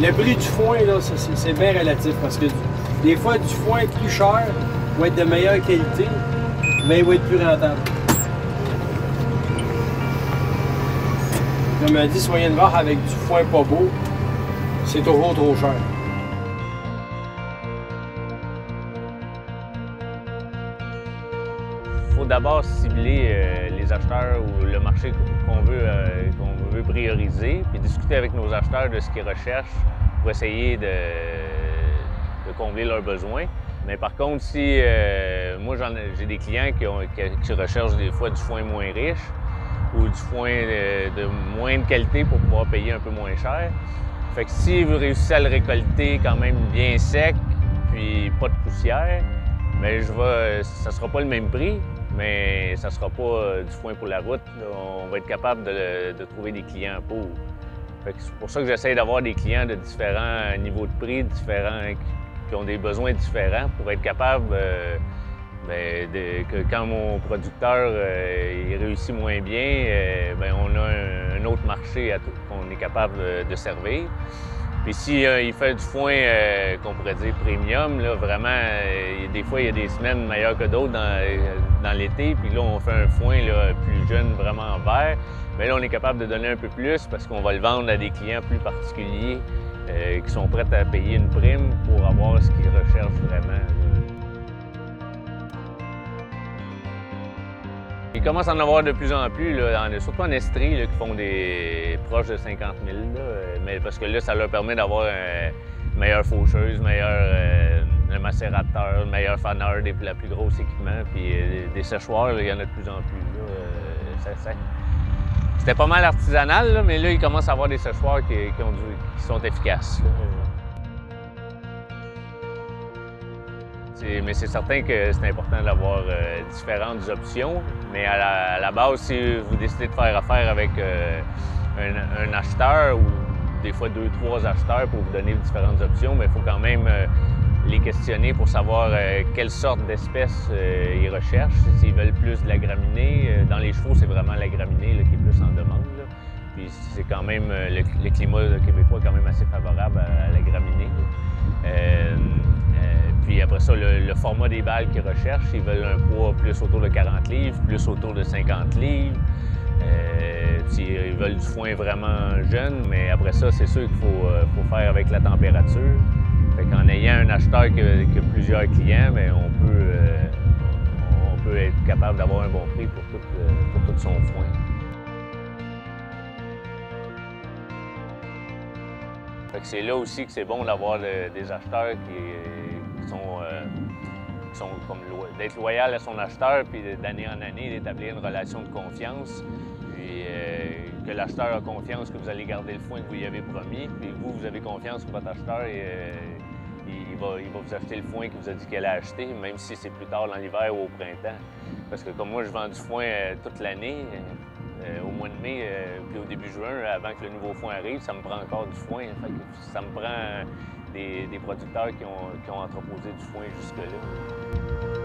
Le prix du foin, c'est bien relatif parce que des fois, du foin plus cher va être de meilleure qualité, mais il va être plus rentable. Comme un 10 moyenne vache avec du foin pas beau, c'est toujours trop cher. Il faut d'abord cibler les acheteurs ou le marché qu'on veut prioriser, puis discuter avec nos acheteurs de ce qu'ils recherchent pour essayer de combler leurs besoins. Mais par contre, si moi j'ai des clients qui recherchent des fois du foin moins riche ou du foin de moindre qualité pour pouvoir payer un peu moins cher. Fait que si vous réussissez à le récolter quand même bien sec, puis pas de poussière, bien ça sera pas le même prix, mais ça sera pas du foin pour la route. Là. On va être capable de trouver des clients pour. Fait que c'est pour ça que j'essaie d'avoir des clients de différents niveaux de prix, qui ont des besoins différents pour être capable que quand mon producteur il réussit moins bien, on a un autre marché qu'on est capable de servir. Puis si il fait du foin qu'on pourrait dire premium, là, vraiment, des fois il y a des semaines meilleures que d'autres dans l'été, puis là on fait un foin là, plus jeune, vraiment vert. Mais là on est capable de donner un peu plus parce qu'on va le vendre à des clients plus particuliers qui sont prêts à payer une prime pour avoir ce qu'ils recherchent vraiment. Il commence à en avoir de plus en plus, là, surtout en Estrie, là, qui font des proches de 50 000. Là, mais parce que là, ça leur permet d'avoir une meilleure faucheuse, un macérateur, un meilleur faneur, la plus grosse équipement, puis des séchoirs, là, il y en a de plus en plus. C'était pas mal artisanal, là, mais là, il commence à avoir des séchoirs qui sont efficaces. Là. Mais c'est certain que c'est important d'avoir différentes options. Mais à la base, si vous décidez de faire affaire avec un acheteur ou des fois 2-3 acheteurs pour vous donner différentes options, mais il faut quand même les questionner pour savoir quelle sorte d'espèce ils recherchent. S'ils veulent plus de la graminée, dans les chevaux, c'est vraiment la graminée là, qui est plus en demande. Là. Puis c'est quand même, le climat québécois est quand même assez favorable à la graminée. Puis après ça, le format des balles qu'ils recherchent, ils veulent un poids plus autour de 40 livres, plus autour de 50 livres. Ils veulent du foin vraiment jeune, mais après ça, c'est sûr qu'il faut faire avec la température. Fait qu'en ayant un acheteur qui a plusieurs clients, bien, on peut être capable d'avoir un bon prix pour tout son foin. Fait que c'est là aussi que c'est bon d'avoir des acheteurs qui sont comme d'être loyal à son acheteur, puis d'année en année d'établir une relation de confiance, puis que l'acheteur a confiance que vous allez garder le foin que vous lui avez promis, puis vous avez confiance que votre acheteur il va vous acheter le foin qu'il vous a dit qu'elle a acheté, même si c'est plus tard dans l'hiver ou au printemps. Parce que comme moi, je vends du foin toute l'année, au mois de mai, puis au début juin, avant que le nouveau foin arrive, ça me prend encore du foin. Fait que ça me prend des producteurs qui ont entreposé du foin jusque-là.